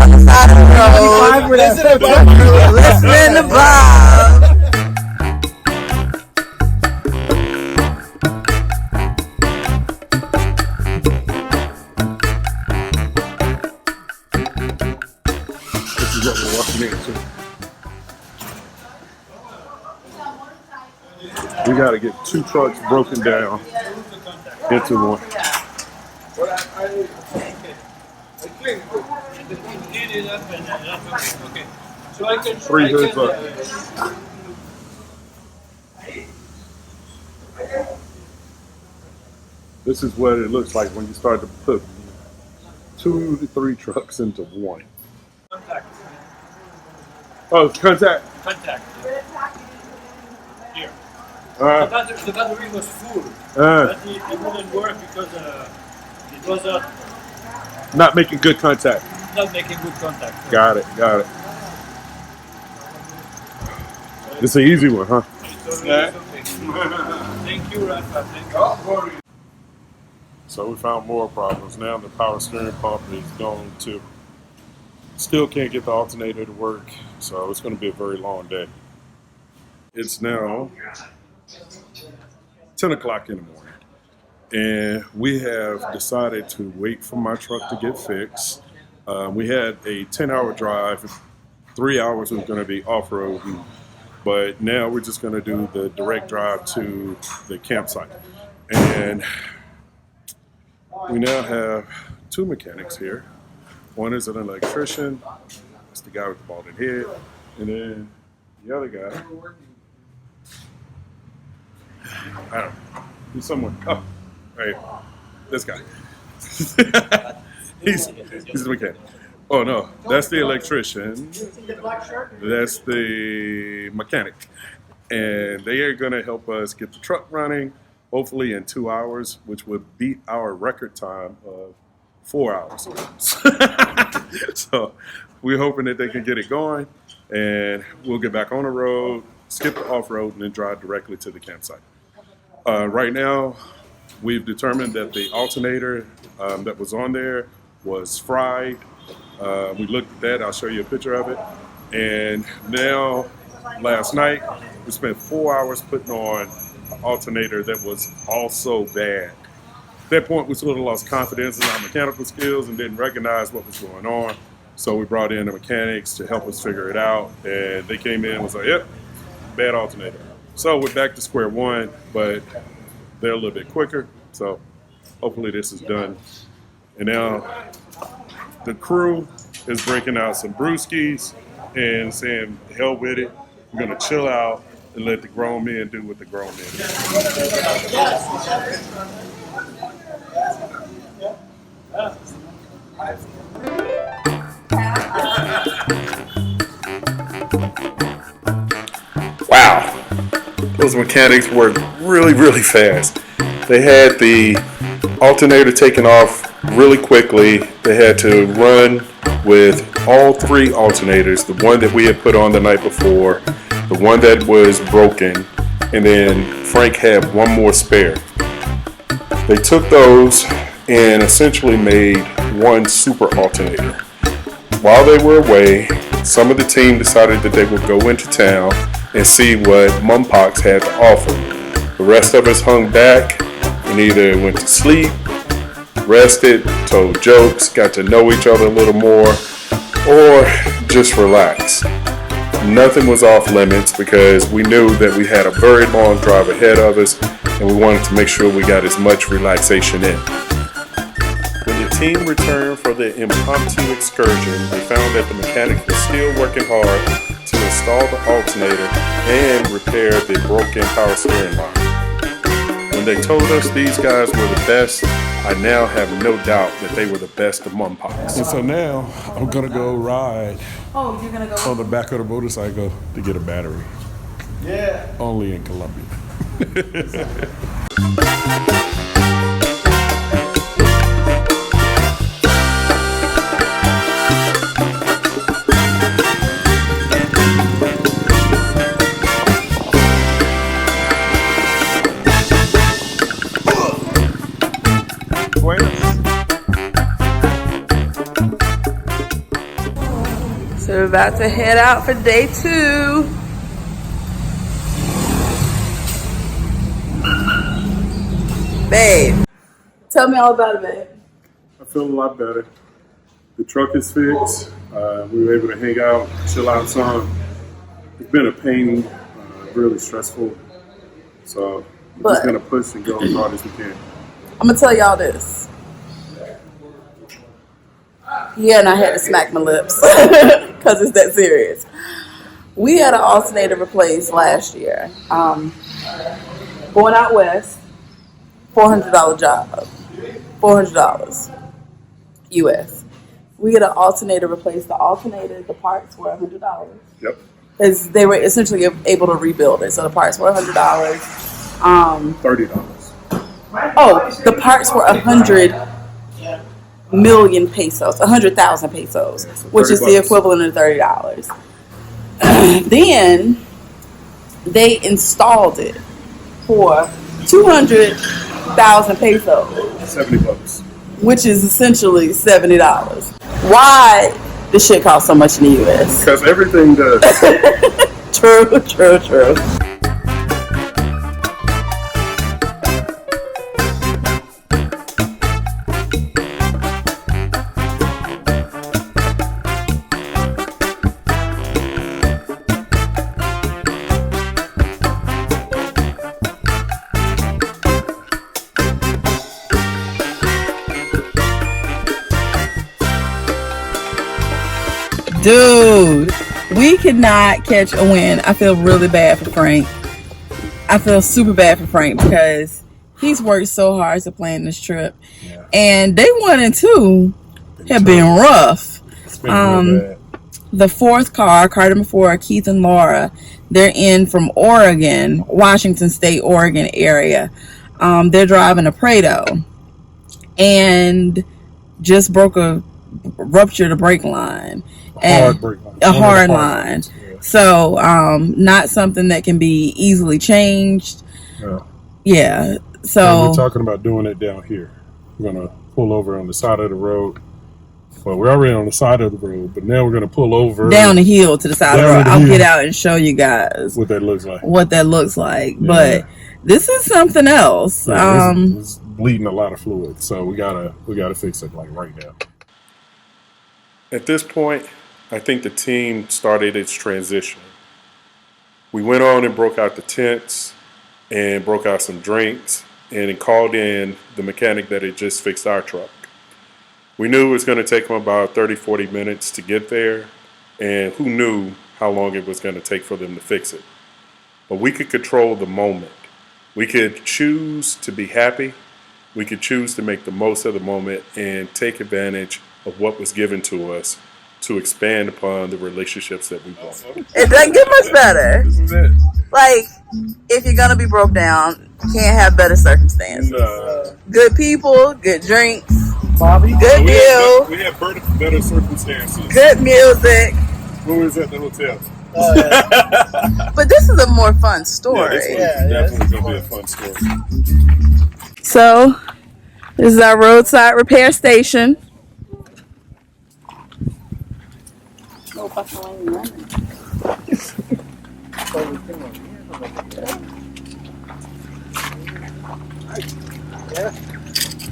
on the side of the road. Listening to Bob. This is what we're walking into. We got to get 2 trucks broken down into one. 3 hoods up. This is what it looks like when you start to put 2 to 3 trucks into one. Contact. Oh, it's contact. Contact. Here. All right. The battery was full, but it wouldn't work because it was Not making good contact. not making good contact. Got it. Got it. It's an easy one, huh? Yeah. Thank you, Rafa. Thank you. So we found more problems. Now the power steering pump is going to. Still can't get the alternator to work, so it's going to be a very long day. It's now 10 o'clock in the morning, and we have decided to wait for my truck to get fixed. We had a 10-hour drive. 3 hours was going to be off-roading, but now we're just going to do the direct drive to the campsite. And we now have 2 mechanics here. One is an electrician, that's the guy with the balding head, and then the other guy, I don't know, he's someone, oh, right, this guy. he's the mechanic. Oh no, that's the electrician, that's the mechanic, and they are gonna help us get the truck running, hopefully in 2 hours, which would beat our record time of 4 hours. So we're hoping that they can get it going, and we'll get back on the road, skip the off-road, and then drive directly to the campsite. Right now, we've determined that the alternator that was on there was fried. We looked at that. I'll show you a picture of it. And now, last night, we spent 4 hours putting on an alternator that was also bad. At that point, we sort of lost confidence in our mechanical skills and didn't recognize what was going on. So we brought in the mechanics to help us figure it out. And they came in and was like, yep, bad alternator. So we're back to square one, but they're a little bit quicker. So hopefully this is done. And now the crew is breaking out some brewskis and saying, hell with it. We're going to chill out and let the grown men do what the grown men do. Wow, those mechanics worked really, really fast. They had the alternator taken off really quickly. They had to run with all 3 alternators, the one that we had put on the night before, the one that was broken, and then Frank had one more spare. They took those and essentially made one super alternator. While they were away, some of the team decided that they would go into town and see what Mumpox had to offer. The rest of us hung back and either went to sleep, rested, told jokes, got to know each other a little more, or just relaxed. Nothing was off limits because we knew that we had a very long drive ahead of us and we wanted to make sure we got as much relaxation in. When the team returned for the impromptu excursion, they found that the mechanic was still working hard to install the alternator and repair the broken power steering line. When they told us these guys were the best, I now have no doubt that they were the best of Mumpox. And so now I'm gonna go ride you're gonna go on the back of the motorcycle to get a battery. Yeah. Only in Colombia. So we're about to head out for day 2. Babe, tell me all about it, babe. I feel a lot better. The truck is fixed. We were able to hang out, chill out some. It's been a pain, really stressful. So we're just gonna push and go as hard as we can. I'm gonna tell y'all this. Yeah, and I had to smack my lips because it's that serious. We had an alternator replaced last year. Going out west, $400 job, $400 US. We had an alternator replaced. The alternator, the parts were $100. Yep. Because they were essentially able to rebuild it. So the parts were $100. $30. Oh, the parts were 100 million pesos, 100,000 pesos, Yeah, so which is the $30. equivalent of $30. Then they installed it for 200,000 pesos, $70. which is essentially $70. Why this shit cost so much in the US? Because everything does. True, true, true. Dude, we could not catch a win. I feel really bad for Frank. I feel super bad for Frank because he's worked so hard to plan this trip. Yeah. And day 1 and 2 have been rough. It's been real bad. The fourth car number 4, Keith and Laura, they're in from Oregon, Washington State, Oregon area. They're driving a Prado and just ruptured a brake line. A hard line. Yeah. So not something that can be easily changed. Yeah. So and we're talking about doing it down here. We're gonna pull over on the side of the road. Well, we're already on the side of the road, but now we're gonna pull over down the hill to the side of the road. I'll get out and show you guys what that looks like. Yeah. But this is something else. Yeah, it's bleeding a lot of fluid, so we gotta fix it like right now. At this point, I think the team started its transition. We went on and broke out the tents and broke out some drinks and called in the mechanic that had just fixed our truck. We knew it was going to take them about 30, 40 minutes to get there, and who knew how long it was going to take for them to fix it. But we could control the moment. We could choose to be happy. We could choose to make the most of the moment and take advantage of what was given to us to expand upon the relationships that we want. It doesn't get much better. This is it. Like, if you're gonna be broke down, you can't have better circumstances. No. Good people, good drinks, Bobby, good view, we had better circumstances. good music. When we was at the hotel. But this is a more fun story. Yeah, this one's definitely gonna be a fun story. So, this is our roadside repair station.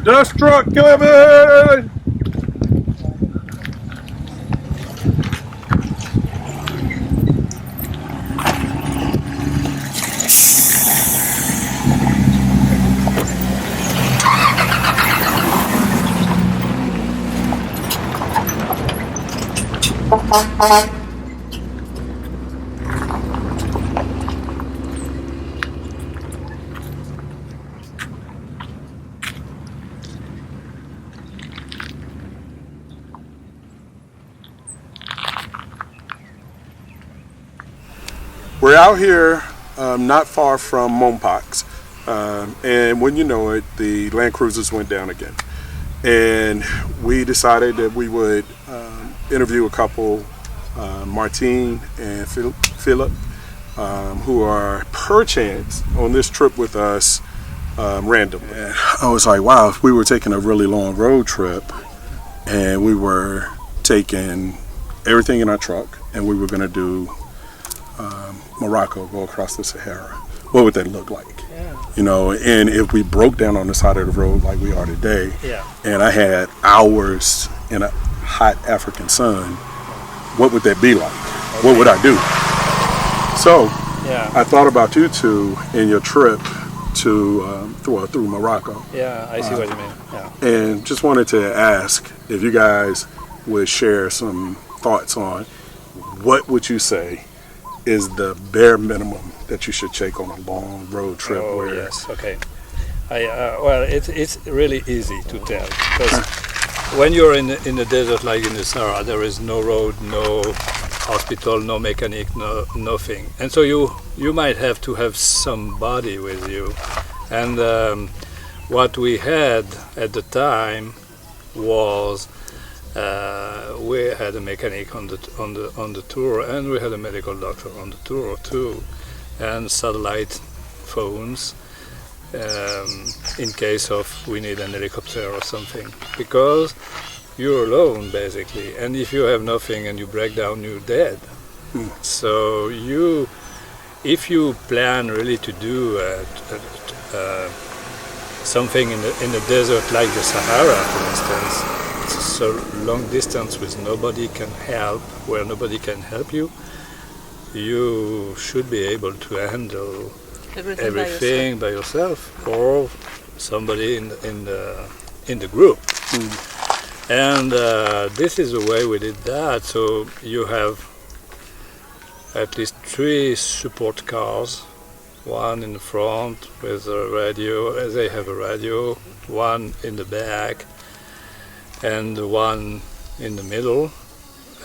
Dust truck coming! We're out here not far from Mompox, and when you know it, the Land Cruisers went down again. And we decided that we would interview a couple, Martine and Philippe, who are perchance on this trip with us randomly. And I was like, wow, if we were taking a really long road trip and we were taking everything in our truck, and we were going to do Morocco, go across the Sahara. What would that look like? Yeah. You know, and if we broke down on the side of the road like we are today, Yeah. and I had hours in a hot African sun, what would that be like? What would I do? So Yeah. I thought about you two in your trip to through Morocco, Yeah, I see what you mean. Yeah. and just wanted to ask if you guys would share some thoughts on what would you say is the bare minimum that you should take on a long road trip. Oh, where yes. Okay. Well, it's really easy to tell because when you're in the desert, like in the Sahara, there is no road, no hospital, no mechanic, no nothing, and so you might have to have somebody with you. And what we had at the time was we had a mechanic on the tour, and we had a medical doctor on the tour too, and satellite phones in case of we need an helicopter or something, because you're alone basically, and if you have nothing and you break down, you're dead. So if you plan really to do something in the desert like the Sahara, for instance, it's a long distance with nobody can help, where nobody can help you, you should be able to handle everything by yourself or somebody in the group. And this is the way we did that. So you have at least 3 support cars, one in the front with a radio, they have a radio, one in the back, and one in the middle.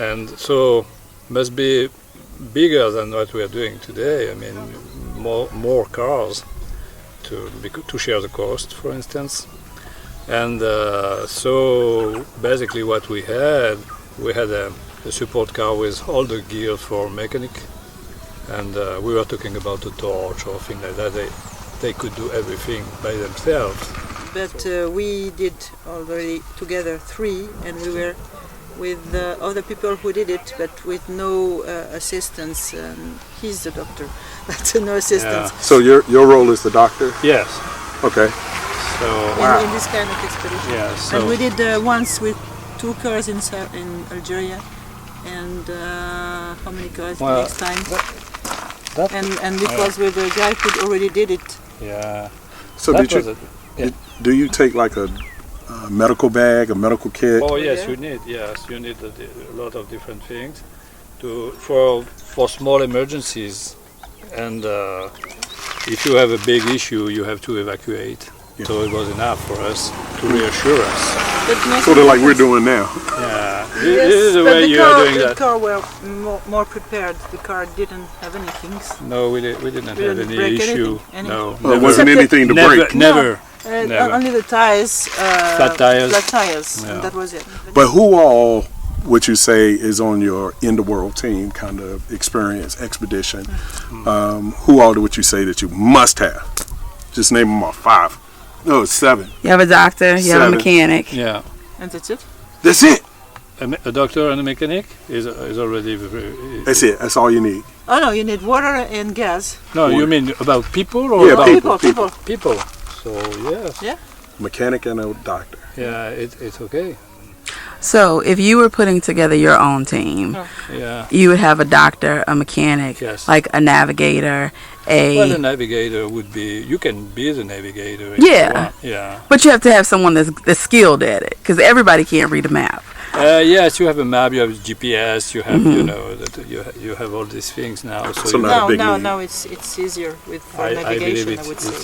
And so must be bigger than what we are doing today. I mean, more cars to share the cost, for instance. And so basically what we had a support car with all the gear for mechanic, and we were talking about the torch or things like that. They could do everything by themselves. But we did already together 3, and we were with other people who did it, but with no assistance. He's the doctor, but no assistance. So your role is the doctor? Yes. Okay. So In this kind of expedition. yeah. So And we did once with 2 cars in Algeria, and how many cars Well, next time? that And it was with a guy who already did it. yeah. So That did was you? it. Yeah. Do you take like a medical bag, a medical kit? Oh yes, Yeah. you need a lot of different things for small emergencies, and if you have a big issue, you have to evacuate. Yeah. So it was enough for us to reassure us. But Sort of like we're doing now. Yeah, Yes, this is the but way you are doing the that. car were more prepared. The car didn't have any things. No, we didn't We have didn't any break issue. anything? No, There wasn't Except anything to never, break. never. Never. Only the tires. Flat tires. Flat tires. Yeah. And that was it. But who all would you say is on your in the world team kind of experience expedition? Who all would you say that you must have? Just name them off. 5. No, 7. You have a doctor, you have a 7. mechanic. Yeah, And that's it. That's it. a doctor and a mechanic is already very. That's it. That's all you need. Oh no, you need water and gas. No, you mean about people or Yeah, about people. people? So yes. Mechanic and a doctor. Yeah, it's okay. So if you were putting together your own team, Yeah. you would have a doctor, a mechanic, Yes. like a navigator, Well, the navigator would be. You can be the navigator. If Yeah. You want. Yeah. but you have to have someone that's skilled at it, because everybody can't read a map. Yes, you have a map. You have GPS. You have that you have all these things now. So you- not a big No, need. no, it's easier with for I navigation. believe I would say.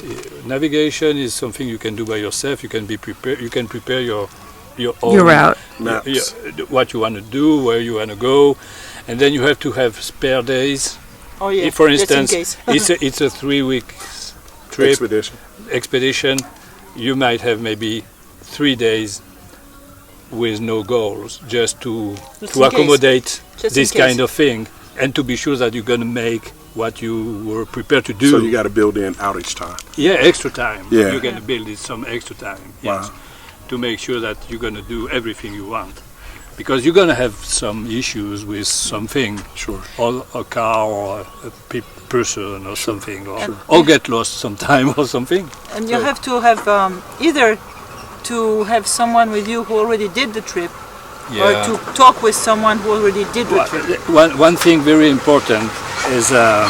navigation is something you can do by yourself. You can be prepared. You can prepare your own Your route. Maps. what you want to do, where you want to go, and then you have to have spare days. Oh yeah. If, for just in instance, case. it's a 3-week trip Expedition. you might have maybe 3 days with no goals, just to Just in case. accommodate Just this in case. kind of thing, and to be sure that you're going to make what you were prepared to do. So you got to build in outage time. Yeah, extra time. Yeah. You're going to build in some extra time. Yes. Wow. To make sure that you're going to do everything you want. because you're going to have some issues with something, Sure. or a car or a person or something, or get lost sometime or something. And you have to have either to have someone with you who already did the trip, or to talk with someone who already did the trip. One thing very important is the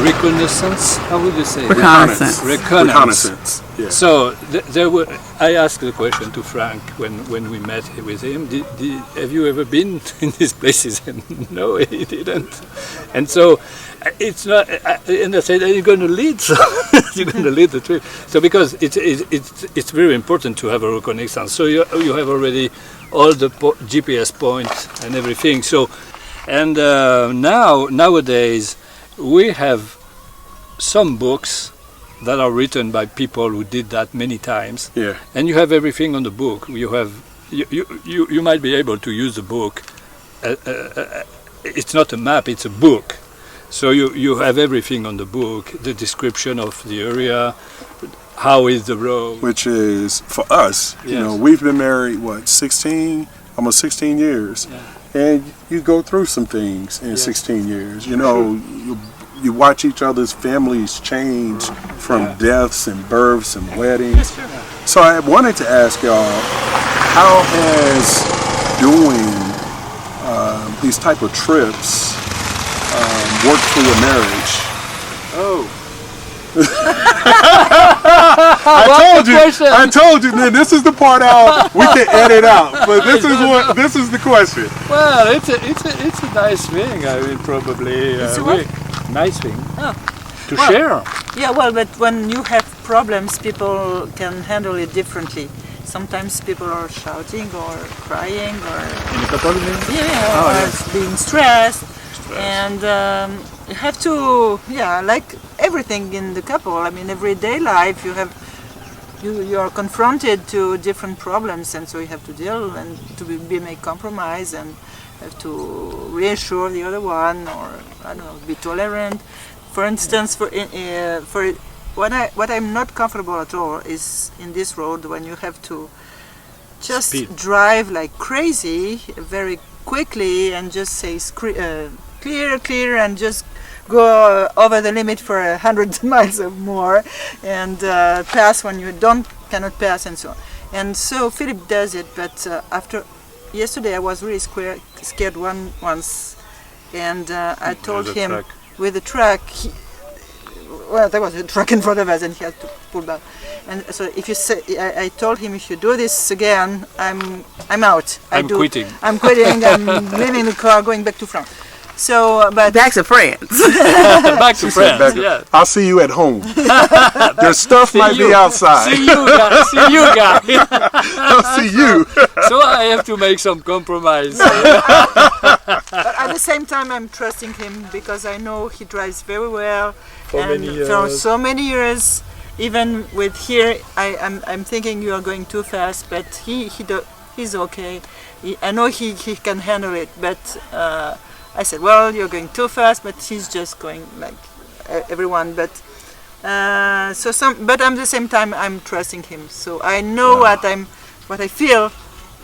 reconnaissance. How would you say? Reconnaissance. Reconnaissance. Yeah. So there were. I asked the question to Frank when we met with him. Have you ever been in these places? And no, he didn't. And so it's not. And I said, "Are you going to lead? So you're going to lead the trip." So because it's very important to have a reconnaissance. So you have already all the GPS points and everything. So and nowadays we have some books that are written by people who did that many times. Yeah. And you have everything on the book. You might be able to use the book. It's not a map; it's a book. So you have everything on the book. The description of the area, how is the road. Which is for us. You know, we've been married almost 16 years, and you go through some things in 16 years. You know. You watch each other's families change from deaths and births and weddings. So I wanted to ask y'all, how has doing these type of trips worked for your marriage? Oh. I told you. This is the part out we can edit out, but this is the question. Well, it's a nice thing. I mean, probably nice thing to share. Yeah, well, but when you have problems, people can handle it differently. Sometimes people are shouting or crying or being stressed. And you have to, like everything in the couple. I mean, everyday life you are confronted to different problems, and so you have to deal and to make compromise and have to reassure the other one, or I don't know, be tolerant. For instance, what I'm not comfortable at all is in this road when you have to just drive like crazy, very quickly, and just say clear, and just go over the limit for 100 miles or more, and pass when you cannot pass, and so on. And so Philippe does it, but after yesterday I was really scared once, and I told him with the truck. There was a truck in front of us, and he had to pull back. And so I told him, if you do this again, I'm out. I'm quitting. I'm leaving the car, going back to France. So, but back to France. Back to France. Yeah. I'll see you at home. Your stuff might be outside. See you guys. I'll see you. So I have to make some compromise. But at the same time, I'm trusting him because I know he drives very well. For so many years. Even with here, I'm thinking you are going too fast, but he's okay. I know he can handle it, but. I said, well, you're going too fast, but he's just going like everyone. But but at the same time, I'm trusting him. So I know what I feel,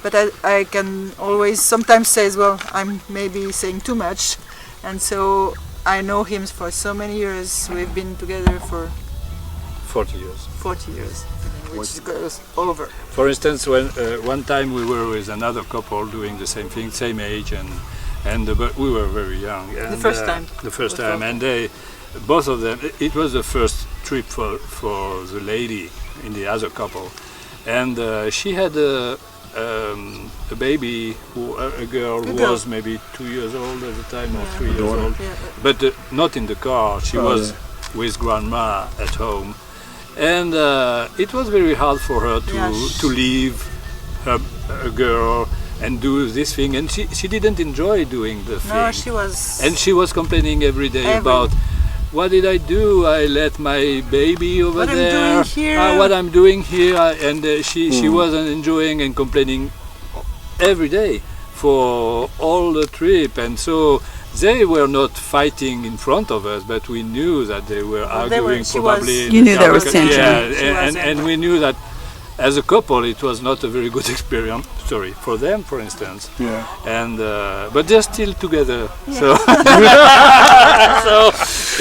but I can always sometimes say, well, I'm maybe saying too much, and so I know him for so many years. We've been together for 40 years. 40 years, which goes over. For instance, when one time we were with another couple doing the same thing, same age, but we were very young. And, the first time, and both of them. It was the first trip for the lady in the other couple, and she had a baby, a girl who was maybe 2 years old at the time, or 3 years old, but not in the car. She was with grandma at home, and it was very hard for her to leave her girl and do this thing, and she didn't enjoy doing the thing. No, she was. And she was complaining every day about, what did I do? I let my baby over there. What I'm doing here, and she wasn't enjoying and complaining every day for all the trip, and so they were not fighting in front of us, but we knew that they were arguing. You knew there was tension. And we knew that as a couple, it was not a very good experience. Sorry, for them, for instance. Yeah. And but they're still together, so so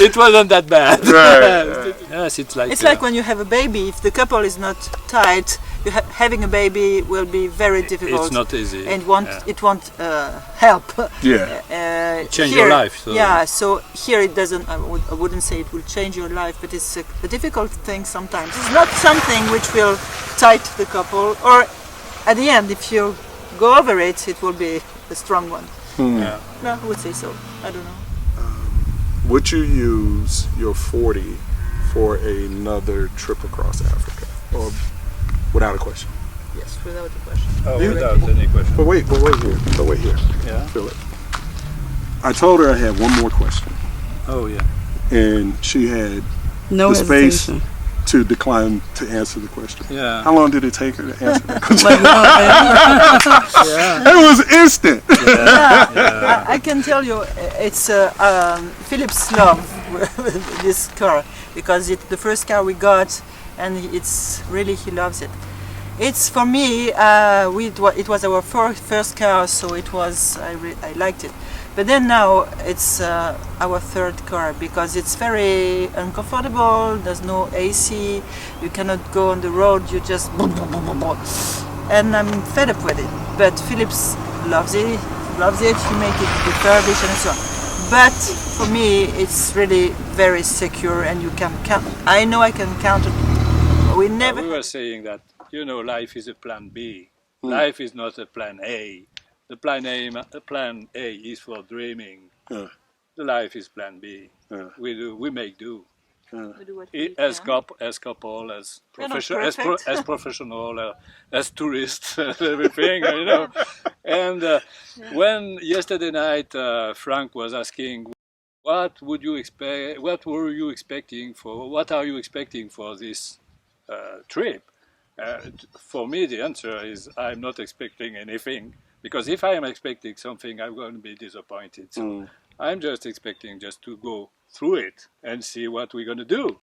it wasn't that bad. Right. Yes, it's like It's like when you have a baby. If the couple is not tight, having a baby will be very difficult. it's not easy. And Yeah. it won't help. Yeah. Change your life, so- Yeah, so here it doesn't. I wouldn't say it will change your life, but it's a difficult thing sometimes. It's not something which will tight the couple, or at the end, if you go over it, it will be a strong one. Yeah. No, I would say so. I don't know. Would you use your 40 for another trip across Africa, or without a question? Yes, without a question. Oh, You- without any question. But wait here, Yeah. Philip. I told her I had one more question, Oh yeah. and she had No the space hesitation. to decline to answer the question. Yeah. How long did it take her to answer that question? Like, no, Yeah. It was instant. I can tell you, it's Philippe's love with this car, because it's the first car we got, and it's really, he loves it. It's for me, it was our first car, so it was, I liked it. But then now it's our third car, because it's very uncomfortable, there's no AC, you cannot go on the road, you just and I'm fed up with it. But Philip's loves it, he makes it refurbished and so on. But for me it's really very secure, and you can count, I know I can count it. We never We were saying that, you know, life is a plan B. Life is not a plan A. The plan A is for dreaming. Yeah. The life is plan B. Yeah. We make do. we do what we As can. couple, as We're not professional, as professional, as tourists, everything, you know. And when yesterday night Frank was asking, what would you expect? What were you expecting for? What are you expecting for this trip? For me, the answer is I'm not expecting anything, because if I am expecting something, I'm going to be disappointed. So I'm just expecting just to go through it and see what we're going to do.